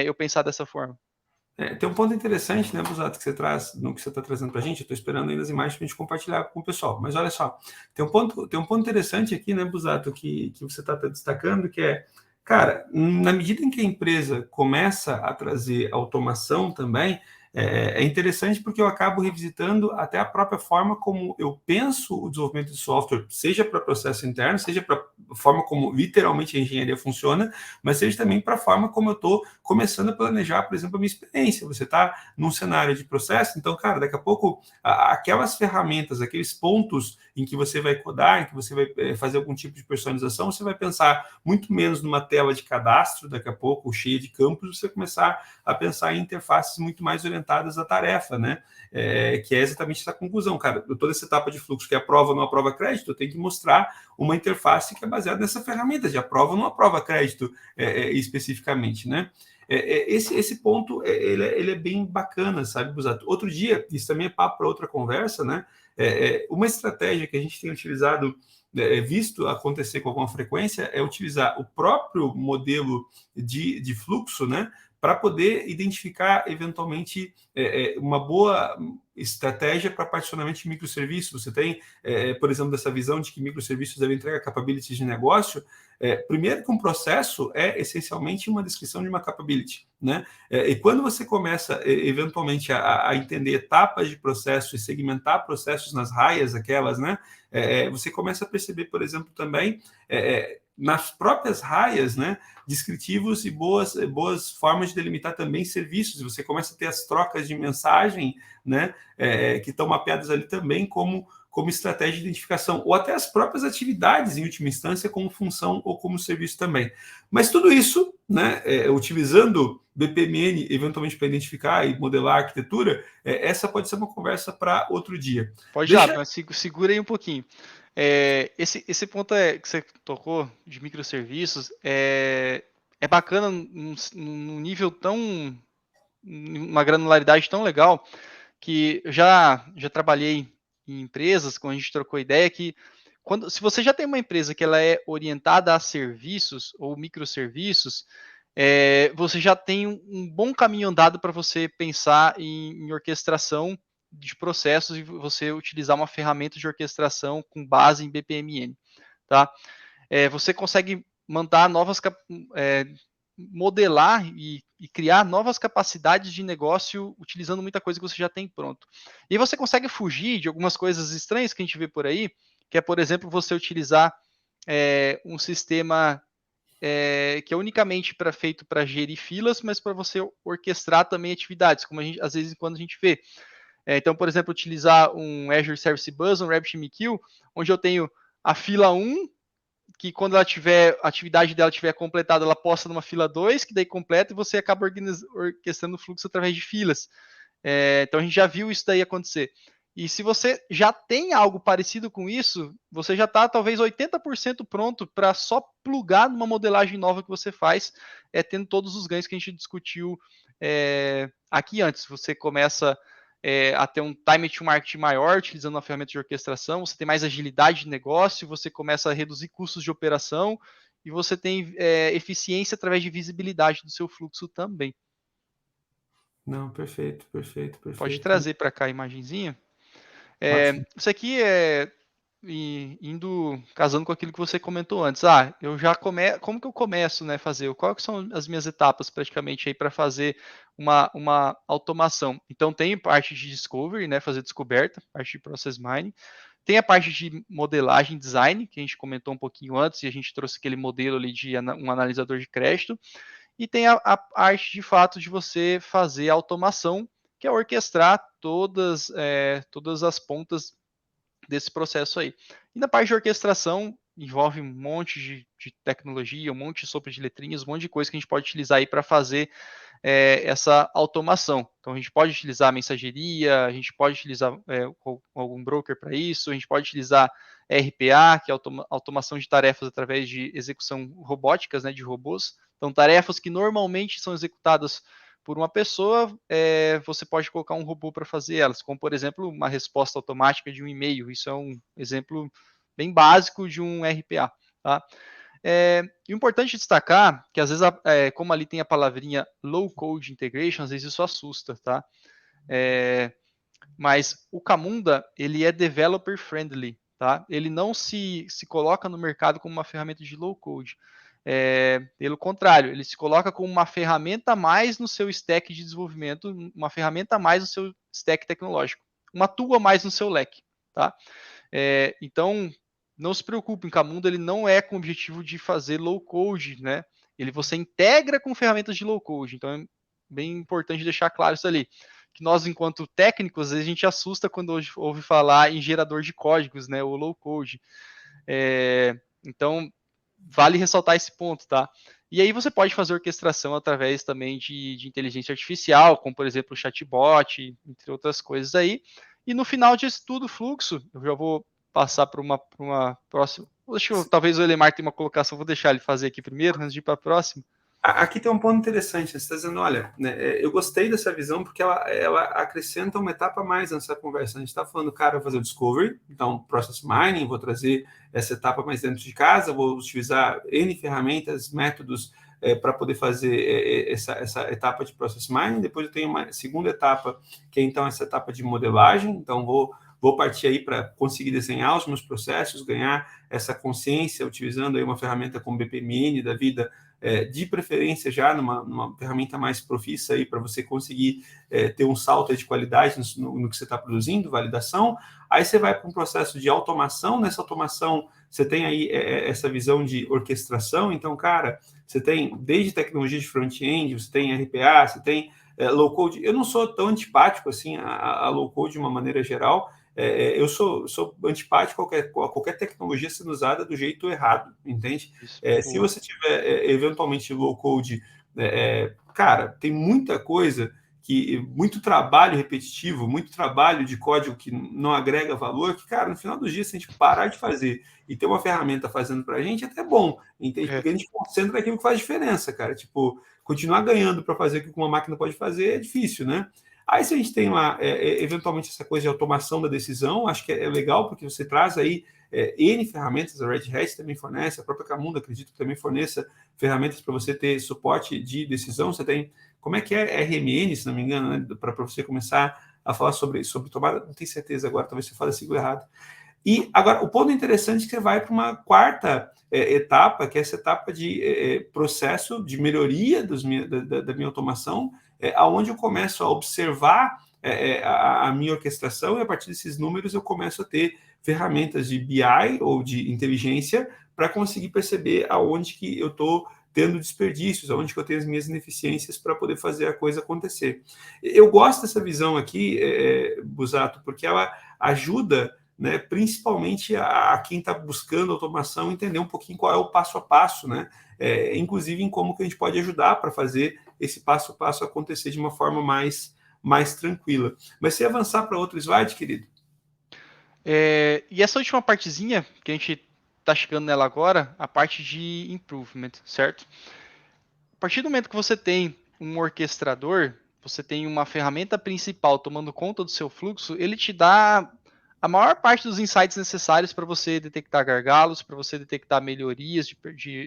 eu pensar dessa forma. Tem um ponto interessante, né, Busato, que você traz, no que você está trazendo para a gente. Eu estou esperando ainda as imagens para a gente compartilhar com o pessoal. Mas olha só, tem um ponto interessante aqui, né, Busato, que você está destacando, que é, cara, na medida em que a empresa começa a trazer automação também, é interessante porque eu acabo revisitando até a própria forma como eu penso o desenvolvimento de software, seja para processo interno, seja para a forma como literalmente a engenharia funciona, mas seja também para a forma como eu estou começando a planejar, por exemplo, a minha experiência. Você está num cenário de processo, então, cara, daqui a pouco, aquelas ferramentas, aqueles pontos em que você vai codar, em que você vai fazer algum tipo de personalização, você vai pensar muito menos numa tela de cadastro, daqui a pouco, cheia de campos, você começar a pensar em interfaces muito mais orientadas à tarefa, né? Que é exatamente essa conclusão, cara. Toda essa etapa de fluxo, que é aprova ou não aprova crédito, eu tenho que mostrar uma interface que é baseada nessa ferramenta de aprova ou não aprova crédito especificamente, né? Esse ponto ele é bem bacana, sabe, Busato? Outro dia, isso também é papo para outra conversa, né? Uma estratégia que a gente tem utilizado, visto acontecer com alguma frequência, é utilizar o próprio modelo de fluxo, né? Para poder identificar, eventualmente, uma boa estratégia para particionamento de microserviços. Você tem, por exemplo, dessa visão de que microserviços devem entregar capabilities de negócio. Primeiro que um processo é essencialmente uma descrição de uma capability, né? E quando você começa, eventualmente, a entender etapas de processo e segmentar processos nas raias, aquelas, né? Você começa a perceber, por exemplo, também nas próprias raias, né, descritivos e boas formas de delimitar também serviços. Você começa a ter as trocas de mensagem, né, que estão mapeadas ali também como estratégia de identificação, ou até as próprias atividades, em última instância, como função ou como serviço também. Mas tudo isso, né, utilizando BPMN, eventualmente para identificar e modelar a arquitetura, essa pode ser uma conversa para outro dia. Pode ir, mas segura aí um pouquinho. Esse ponto que você tocou de microserviços é bacana num nível tão, uma granularidade tão legal, que eu já trabalhei em empresas, quando a gente trocou ideia, que se você já tem uma empresa que ela é orientada a serviços ou microserviços, você já tem um bom caminho andado para você pensar em orquestração de processos e você utilizar uma ferramenta de orquestração com base em BPMN, tá? Você consegue mandar modelar e criar novas capacidades de negócio utilizando muita coisa que você já tem pronto. E você consegue fugir de algumas coisas estranhas que a gente vê por aí, que é, por exemplo, você utilizar um sistema que é unicamente feito para gerir filas, mas para você orquestrar também atividades, como às vezes quando a gente vê. Então, por exemplo, utilizar um Azure Service Bus, um RabbitMQ, onde eu tenho a fila 1, que quando a atividade dela tiver completada, ela posta numa fila 2, que daí completa e você acaba orquestrando o fluxo através de filas. Então a gente já viu isso daí acontecer. E se você já tem algo parecido com isso, você já está talvez 80% pronto para só plugar numa modelagem nova que você faz, tendo todos os ganhos que a gente discutiu aqui antes. Você começa a ter um time to market maior utilizando uma ferramenta de orquestração, você tem mais agilidade de negócio, você começa a reduzir custos de operação e você tem eficiência através de visibilidade do seu fluxo também. Não, perfeito, perfeito, Pode perfeito. trazer para cá a imagenzinha. Isso aqui casando com aquilo que você comentou antes. Como que eu começo, né, fazer? Quais são as minhas etapas praticamente aí para fazer uma automação? Então tem parte de discovery, né, fazer descoberta, parte de process mining. Tem a parte de modelagem, design, que a gente comentou um pouquinho antes, e a gente trouxe aquele modelo ali de um analisador de crédito. E tem a parte, de fato, de você fazer a automação, que é orquestrar todas as pontas desse processo aí. E na parte de orquestração, envolve um monte de tecnologia, um monte de sopa de letrinhas, um monte de coisa que a gente pode utilizar aí para fazer essa automação. Então, a gente pode utilizar mensageria, a gente pode utilizar algum broker para isso, a gente pode utilizar RPA, que é automação de tarefas através de execução robóticas, né, de robôs. Então, tarefas que normalmente são executadas por uma pessoa, você pode colocar um robô para fazer elas, como, por exemplo, uma resposta automática de um e-mail. Isso é um exemplo bem básico de um RPA. Tá? E o importante destacar que, às vezes, como ali tem a palavrinha low code integration, às vezes isso assusta, tá? Mas o Camunda, ele é developer friendly, tá? Ele não se coloca no mercado como uma ferramenta de low code. Pelo contrário, ele se coloca como uma ferramenta a mais no seu stack de desenvolvimento, uma ferramenta a mais no seu stack tecnológico, uma tool a mais no seu leque, tá? Então, não se preocupe, o Camunda ele não é com o objetivo de fazer low code, né? Você integra com ferramentas de low code, então é bem importante deixar claro isso ali. Que nós, enquanto técnicos, a gente assusta quando ouve falar em gerador de códigos, né? Ou low code. Então, vale ressaltar esse ponto, tá? E aí você pode fazer orquestração através também de inteligência artificial, como, por exemplo, o chatbot, entre outras coisas aí. E no final de estudo fluxo, eu já vou passar para uma próxima. Talvez o Elemar tenha uma colocação, vou deixar ele fazer aqui primeiro, antes de ir para a próxima. Aqui tem um ponto interessante. Você está dizendo, olha, né, eu gostei dessa visão porque ela acrescenta uma etapa a mais nessa conversa. A gente está falando, cara, eu vou fazer o discovery, então process mining, vou trazer essa etapa mais dentro de casa, vou utilizar N ferramentas, métodos para poder fazer essa etapa de process mining. Depois eu tenho uma segunda etapa, que é então essa etapa de modelagem. Então vou partir aí para conseguir desenhar os meus processos, ganhar essa consciência utilizando aí uma ferramenta como BPMN da vida, de preferência já numa ferramenta mais profissa aí para você conseguir ter um salto de qualidade no que você está produzindo, validação. Aí você vai para um processo de automação. Nessa automação você tem aí essa visão de orquestração. Então, cara, você tem desde tecnologia de front-end, você tem RPA, você tem low code. Eu não sou tão antipático assim a low code de uma maneira geral. Eu sou antipático a qualquer tecnologia sendo usada do jeito errado, entende? Se você tiver eventualmente low code, cara, tem muita coisa muito trabalho repetitivo, muito trabalho de código que não agrega valor, que, cara, no final do dia, se a gente parar de fazer e ter uma ferramenta fazendo pra gente, é até bom, entende? Porque a gente concentra naquilo que faz diferença, cara. Tipo, continuar ganhando para fazer o que uma máquina pode fazer é difícil, né? Aí, se a gente tem lá, eventualmente, essa coisa de automação da decisão, acho que é legal, porque você traz aí N ferramentas, a Red Hat também fornece, a própria Camunda, acredito que também forneça ferramentas para você ter suporte de decisão. Você tem, como é que é RMN, se não me engano, né, para você começar a falar sobre tomada, não tenho certeza agora, talvez você fale assim errado. E agora, o ponto interessante é que você vai para uma quarta etapa, que é essa etapa de processo de melhoria da minha automação, aonde eu começo a observar a minha orquestração, e a partir desses números eu começo a ter ferramentas de BI ou de inteligência para conseguir perceber aonde que eu estou tendo desperdícios, aonde que eu tenho as minhas ineficiências para poder fazer a coisa acontecer. Eu gosto dessa visão aqui, Busato, porque ela ajuda, né, principalmente a quem está buscando automação, entender um pouquinho qual é o passo a passo, né, inclusive em como que a gente pode ajudar para fazer esse passo a passo acontecer de uma forma mais tranquila. Mas se avançar para outro slide, querido. E essa última partezinha, que a gente está chegando nela agora, a parte de improvement, certo? A partir do momento que você tem um orquestrador, você tem uma ferramenta principal tomando conta do seu fluxo, ele te dá a maior parte dos insights necessários para você detectar gargalos, para você detectar melhorias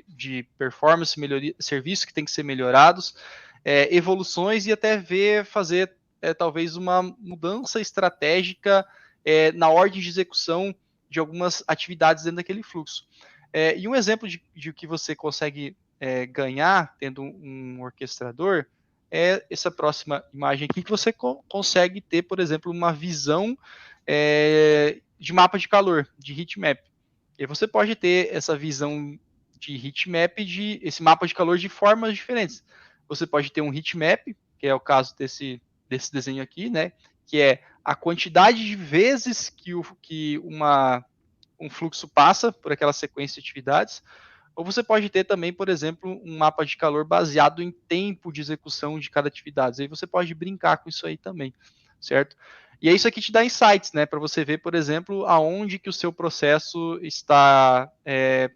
de performance, serviços que tem que ser melhorados, evoluções e até fazer talvez uma mudança estratégica na ordem de execução de algumas atividades dentro daquele fluxo. E um exemplo de que você consegue ganhar tendo um orquestrador é essa próxima imagem aqui, que você consegue ter, por exemplo, uma visão de mapa de calor, de heat map. E você pode ter essa visão de heat map, esse mapa de calor de formas diferentes. Você pode ter um heat map, que é o caso desse desenho aqui, né, que é a quantidade de vezes que um fluxo passa por aquela sequência de atividades. Ou você pode ter também, por exemplo, um mapa de calor baseado em tempo de execução de cada atividade. Aí você pode brincar com isso aí também, certo? E é isso aqui te dá insights, né? Para você ver, por exemplo, aonde que o seu processo está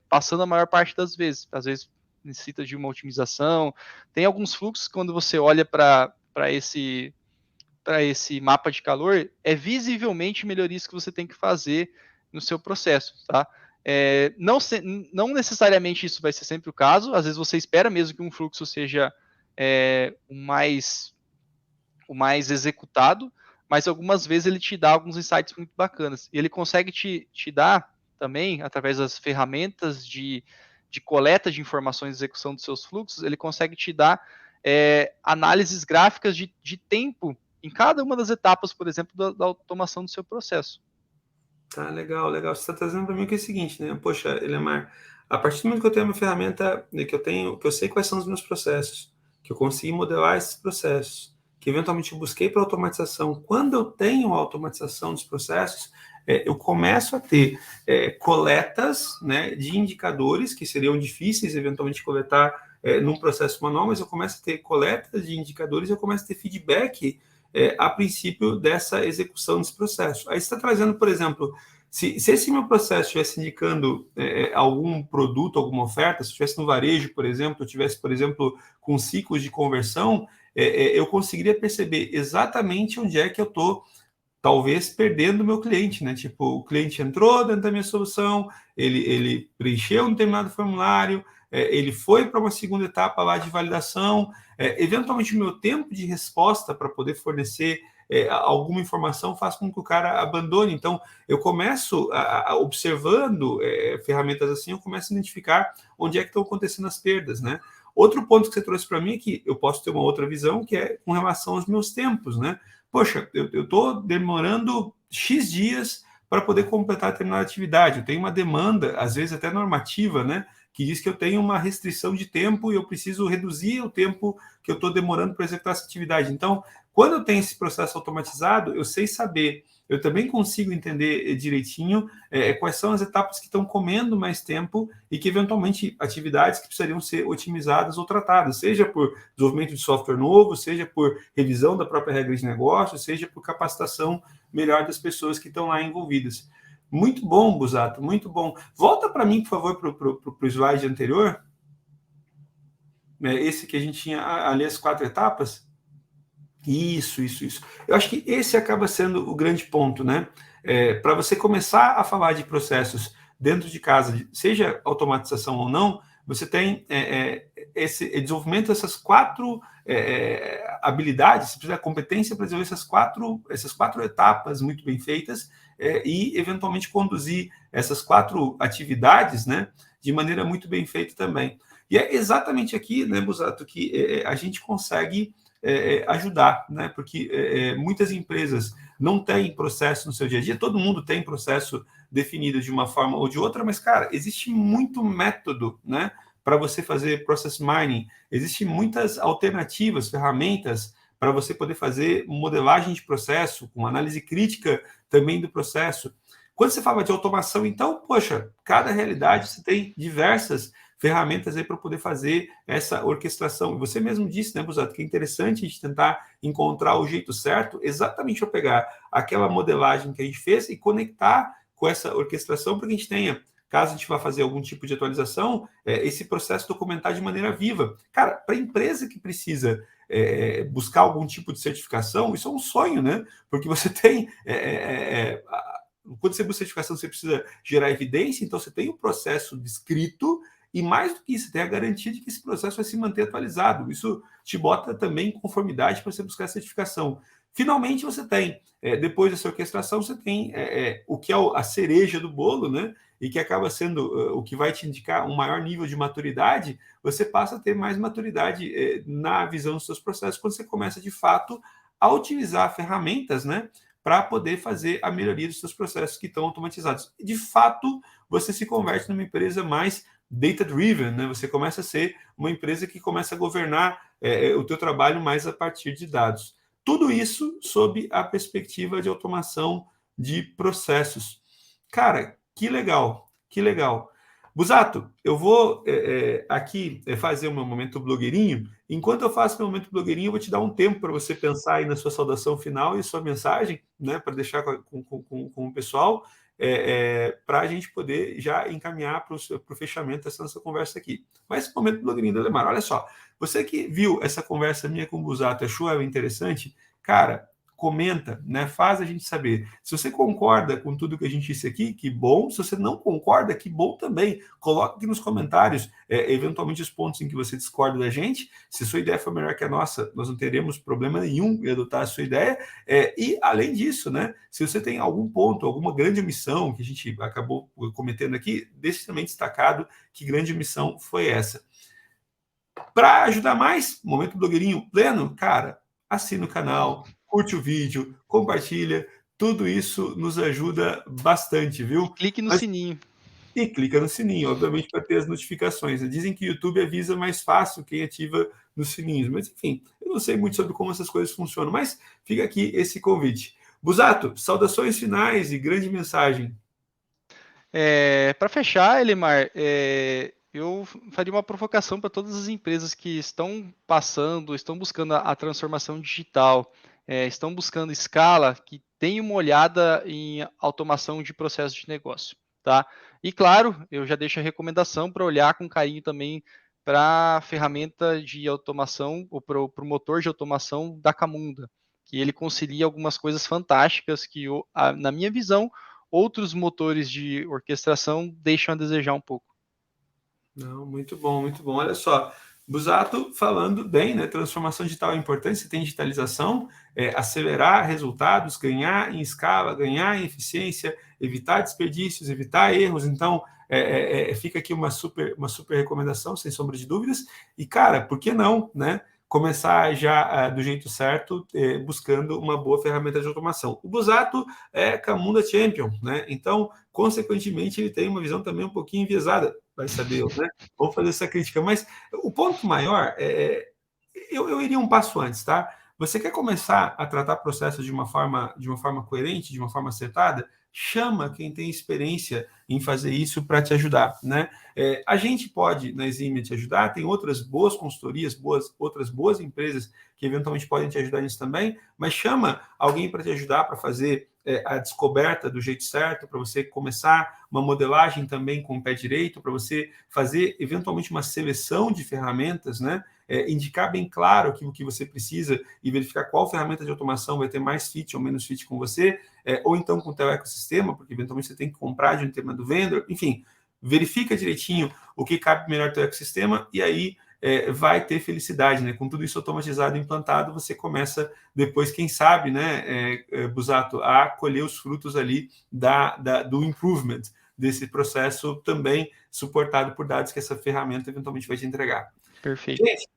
passando a maior parte das vezes. Às vezes necessita de uma otimização. Tem alguns fluxos, quando você olha para esse mapa de calor, é visivelmente melhorias que você tem que fazer no seu processo, tá? Não necessariamente isso vai ser sempre o caso, às vezes você espera mesmo que um fluxo seja o mais executado, mas algumas vezes ele te dá alguns insights muito bacanas. E ele consegue te dar também, através das ferramentas de coleta de informações e execução dos seus fluxos, ele consegue te dar análises gráficas de tempo em cada uma das etapas, por exemplo, da automação do seu processo. Tá, legal, legal. Você está trazendo para mim que é o seguinte, né? Poxa, Elemar, a partir do momento que eu tenho uma ferramenta, né, que eu sei quais são os meus processos, que eu consegui modelar esses processos, que eventualmente eu busquei para automatização, quando eu tenho a automatização dos processos, eu começo a ter coletas, né, de indicadores que seriam difíceis eventualmente coletar num processo manual, mas eu começo a ter coletas de indicadores e eu começo a ter feedback a princípio dessa execução desse processo. Aí você está trazendo, por exemplo, se esse meu processo estivesse indicando algum produto, alguma oferta, se estivesse no varejo, por exemplo, eu estivesse, por exemplo, com ciclos de conversão, eu conseguiria perceber exatamente onde é que eu estou, talvez, perdendo o meu cliente, né? Tipo, o cliente entrou dentro da minha solução, ele preencheu um determinado formulário, ele foi para uma segunda etapa lá de validação, eventualmente o meu tempo de resposta para poder fornecer alguma informação faz com que o cara abandone. Então, eu começo observando ferramentas assim, eu começo a identificar onde é que estão acontecendo as perdas, né? Outro ponto que você trouxe para mim é que eu posso ter uma outra visão, que é com relação aos meus tempos, né? Poxa, eu estou demorando X dias para poder completar determinada atividade. Eu tenho uma demanda, às vezes até normativa, né? Que diz que eu tenho uma restrição de tempo e eu preciso reduzir o tempo que eu estou demorando para executar essa atividade. Então, quando eu tenho esse processo automatizado, eu sei saber, eu também consigo entender direitinho quais são as etapas que estão comendo mais tempo e que, eventualmente, atividades que precisariam ser otimizadas ou tratadas, seja por desenvolvimento de software novo, seja por revisão da própria regra de negócio, seja por capacitação melhor das pessoas que estão lá envolvidas. Muito bom, Busato, muito bom. Volta para mim, por favor, para o slide anterior. Esse que a gente tinha ali as 4 etapas. Isso. Eu acho que esse acaba sendo o grande ponto, né? Para você começar a falar de processos dentro de casa, seja automatização ou não, você tem esse desenvolvimento dessas 4 habilidades, você precisa da competência para desenvolver essas quatro etapas muito bem feitas e, eventualmente, conduzir essas 4 atividades, né, de maneira muito bem feita também. E é exatamente aqui, né, Busato, que a gente consegue ajudar, né, porque muitas empresas não têm processo no seu dia a dia, todo mundo tem processo definido de uma forma ou de outra, mas, cara, existe muito método, né, para você fazer process mining, existem muitas alternativas, ferramentas para você poder fazer modelagem de processo, com análise crítica também do processo. Quando você fala de automação, então, poxa, cada realidade você tem diversas ferramentas aí para poder fazer essa orquestração. Você mesmo disse, né, Busato, que é interessante a gente tentar encontrar o jeito certo, exatamente para pegar aquela modelagem que a gente fez e conectar com essa orquestração para que a gente tenha, caso a gente vá fazer algum tipo de atualização, esse processo documentar de maneira viva. Cara, para a empresa que precisa buscar algum tipo de certificação, isso é um sonho, né? Porque você tem... quando você busca certificação, você precisa gerar evidência, então você tem o processo descrito, e mais do que isso, tem a garantia de que esse processo vai se manter atualizado. Isso te bota também em conformidade para você buscar a certificação. Finalmente, você tem, depois dessa orquestração, você tem o que é a cereja do bolo, né? E que acaba sendo o que vai te indicar um maior nível de maturidade, você passa a ter mais maturidade na visão dos seus processos, quando você começa, de fato, a utilizar ferramentas, né, para poder fazer a melhoria dos seus processos que estão automatizados. De fato, você se converte numa empresa mais data-driven, né? Você começa a ser uma empresa que começa a governar o teu trabalho mais a partir de dados. Tudo isso sob a perspectiva de automação de processos. Cara, que legal, que legal. Busato, eu vou aqui fazer o meu momento blogueirinho. Enquanto eu faço meu momento blogueirinho, eu vou te dar um tempo para você pensar aí na sua saudação final e sua mensagem, né, para deixar com o pessoal, para a gente poder já encaminhar para o fechamento dessa nossa conversa aqui. Mas esse momento blogueirinho do Alemar, olha só, você que viu essa conversa minha com o Busato, achou ela interessante? Cara, comenta, né? Faz a gente saber. Se você concorda com tudo que a gente disse aqui, que bom. Se você não concorda, que bom também. Coloque aqui nos comentários, eventualmente, os pontos em que você discorda da gente. Se sua ideia for melhor que a nossa, nós não teremos problema nenhum em adotar a sua ideia. E, além disso, né? Se você tem algum ponto, alguma grande omissão que a gente acabou cometendo aqui, deixe também destacado que grande omissão foi essa. Para ajudar mais, Momento Blogueirinho pleno, cara, assina o canal, curte o vídeo, compartilha, tudo isso nos ajuda bastante, viu? E clique no sininho. E clica no sininho, obviamente, para ter as notificações. Dizem que o YouTube avisa mais fácil quem ativa nos sininhos, mas enfim, eu não sei muito sobre como essas coisas funcionam, mas fica aqui esse convite. Busato, saudações finais e grande mensagem. Para fechar, Elimar, eu faria uma provocação para todas as empresas que estão buscando a transformação digital, estão buscando escala, que tenham uma olhada em automação de processos de negócio, tá? E claro, eu já deixo a recomendação para olhar com carinho também para a ferramenta de automação, ou para o motor de automação da Camunda, que ele concilia algumas coisas fantásticas que, na minha visão, outros motores de orquestração deixam a desejar um pouco. Não, muito bom, muito bom. Olha só, Busato falando bem, né? Transformação digital é importante, você tem digitalização, acelerar resultados, ganhar em escala, ganhar em eficiência, evitar desperdícios, evitar erros. Então, fica aqui uma super recomendação, sem sombra de dúvidas. E, cara, por que não, né? Começar já do jeito certo, buscando uma boa ferramenta de automação. O Busato é Camunda Champion, né? Então, consequentemente, ele tem uma visão também um pouquinho enviesada, vai saber, né? Vamos fazer essa crítica. Mas o ponto maior eu iria um passo antes, tá? Você quer começar a tratar processos de uma forma coerente, de uma forma acertada? Chama quem tem experiência em fazer isso para te ajudar, né? A gente pode, na Exime, te ajudar, tem outras boas consultorias, outras boas empresas que eventualmente podem te ajudar nisso também, mas chama alguém para te ajudar para fazer a descoberta do jeito certo, para você começar uma modelagem também com o pé direito, para você fazer eventualmente uma seleção de ferramentas, né? Indicar bem claro aquilo que você precisa e verificar qual ferramenta de automação vai ter mais fit ou menos fit com você, ou então com o teu ecossistema, porque eventualmente você tem que comprar de um determinado vendor, enfim, verifica direitinho o que cabe melhor no teu ecossistema e aí vai ter felicidade, né? Com tudo isso automatizado e implantado, você começa depois, quem sabe, né, Busato, a colher os frutos ali do improvement desse processo também suportado por dados que essa ferramenta eventualmente vai te entregar. Perfeito. Gente,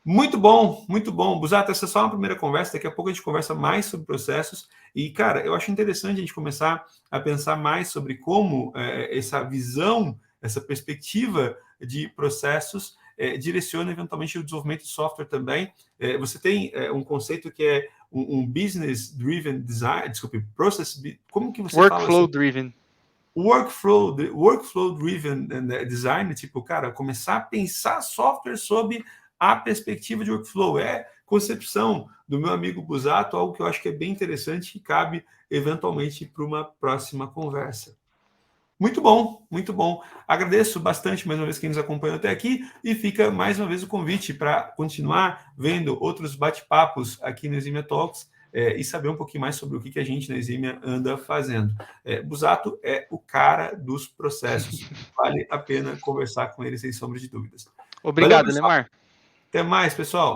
muito bom, muito bom. Busato, essa é só uma primeira conversa, daqui a pouco a gente conversa mais sobre processos e, cara, eu acho interessante a gente começar a pensar mais sobre como essa visão, essa perspectiva de processos direciona eventualmente o desenvolvimento de software também. Você tem um conceito que é um business-driven design, desculpe, process, como que você fala assim? Workflow-driven. Workflow-driven design, tipo, cara, começar a pensar software sob a perspectiva de workflow. É concepção do meu amigo Busato, algo que eu acho que é bem interessante e cabe eventualmente para uma próxima conversa. Muito bom, muito bom. Agradeço bastante mais uma vez quem nos acompanhou até aqui e fica mais uma vez o convite para continuar vendo outros bate-papos aqui no Eximia Talks e saber um pouquinho mais sobre o que a gente na Eximia anda fazendo. Busato é o cara dos processos. Vale a pena conversar com ele sem sombra de dúvidas. Obrigado, Valeu, pessoal. Lemar. Até mais, pessoal.